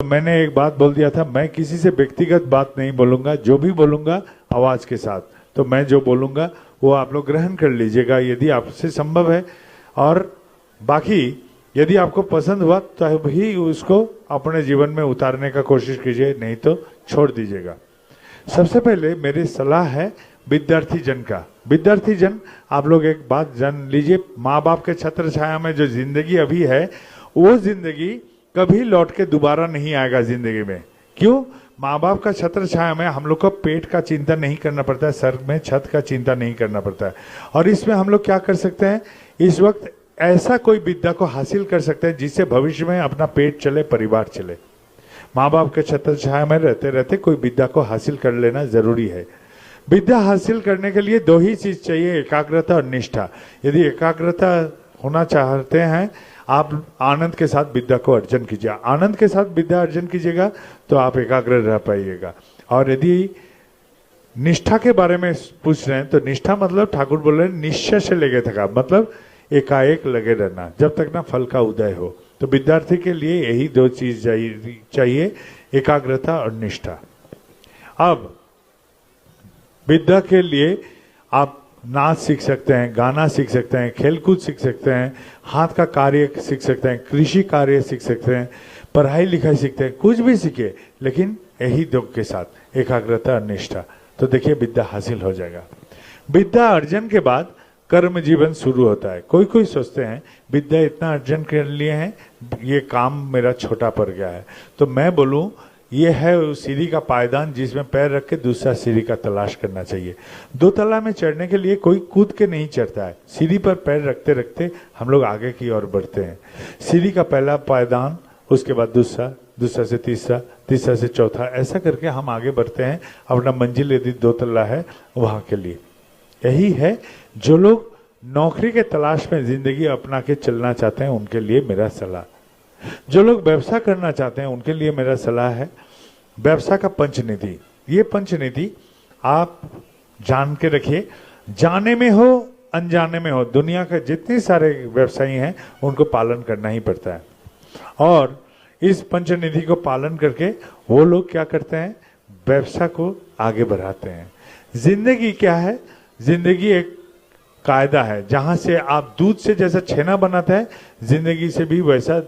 मैंने एक बात बोल दिया था, मैं किसी से व्यक्तिगत बात नहीं बोलूंगा, जो भी बोलूंगा आवाज के साथ। तो मैं जो बोलूंगा वो आप लोग ग्रहण कर लीजिएगा यदि आपसे संभव है, और बाकी यदि आपको पसंद हुआ तो भी उसको अपने जीवन में उतारने का कोशिश कीजिए, नहीं तो छोड़ दीजिएगा। सबसे पहले मेरी सलाह है विद्यार्थी जन का। विद्यार्थी जन, आप लोग एक बात जान लीजिए, माँ बाप के छत्र छाया में जो जिंदगी अभी है वो जिंदगी कभी लौट के दोबारा नहीं आएगा जिंदगी में। क्यों? माँ बाप का छत्र छाया में हम लोग को पेट का चिंता नहीं करना पड़ता है, सर में छत का चिंता नहीं करना पड़ता है। और इसमें हम लोग क्या कर सकते हैं, इस वक्त ऐसा कोई विद्या को हासिल कर सकते हैं जिससे भविष्य में अपना पेट चले, परिवार चले। माँ बाप के छत्र छाया में रहते रहते कोई विद्या को हासिल कर लेना जरूरी है। विद्या हासिल करने के लिए दो ही चीज चाहिए, एकाग्रता और निष्ठा। यदि एकाग्रता होना चाहते हैं, आप आनंद के साथ विद्या को अर्जन कीजिए। आनंद के साथ विद्या अर्जन कीजिएगा तो आप एकाग्र रह पाइएगा। और यदि निष्ठा के बारे में पूछ रहे हैं तो निष्ठा मतलब ठाकुर बोल रहे हैं निश्चय से लेके थका, मतलब एकाएक लगे रहना जब तक ना फल का उदय हो। तो विद्यार्थी के लिए यही दो चीज चाहिए, एकाग्रता और निष्ठा। अब विद्या के लिए आप नाच सीख सकते हैं, गाना सीख सकते हैं, खेलकूद सीख सकते हैं, हाथ का कार्य सीख सकते हैं, कृषि कार्य सीख सकते हैं, पढ़ाई लिखाई सीखते हैं, कुछ भी सीखे, लेकिन यही दो के साथ एकाग्रता और निष्ठा। तो देखिए विद्या हासिल हो जाएगा। विद्या अर्जन के बाद कर्म जीवन शुरू होता है। कोई कोई सोचते हैं विद्या इतना अर्जन कर लिए हैं, ये काम मेरा छोटा पड़ गया है। तो मैं बोलूं, ये है सीढ़ी का पायदान जिसमें पैर रख के दूसरा सीढ़ी का तलाश करना चाहिए। दो तला में चढ़ने के लिए कोई कूद के नहीं चढ़ता है, सीढ़ी पर पैर रखते रखते हम लोग आगे की ओर बढ़ते हैं। सीढ़ी का पहला पायदान, उसके बाद दूसरा, दूसरा से तीसरा, तीसरा से चौथा, ऐसा करके हम आगे बढ़ते हैं अपना मंजिल यदि दो तला है वहां के लिए। यही है जो लोग नौकरी के तलाश में जिंदगी अपना के चलना चाहते हैं उनके लिए मेरा सलाह। जो लोग व्यवसाय करना चाहते हैं उनके लिए मेरा सलाह है व्यवसाय का पंचनिधि। ये पंचनिधि आप जान के रखिए, जाने में हो अनजाने में हो, दुनिया के जितने सारे व्यवसायी हैं उनको पालन करना ही पड़ता है। और इस पंचनिधि को पालन करके वो लोग क्या करते हैं, व्यवसाय को आगे बढ़ाते हैं। जिंदगी क्या है? जिंदगी एक कायदा है, जहां से आप दूध से जैसा छेना बनाते हैं, जिंदगी से भी वैसा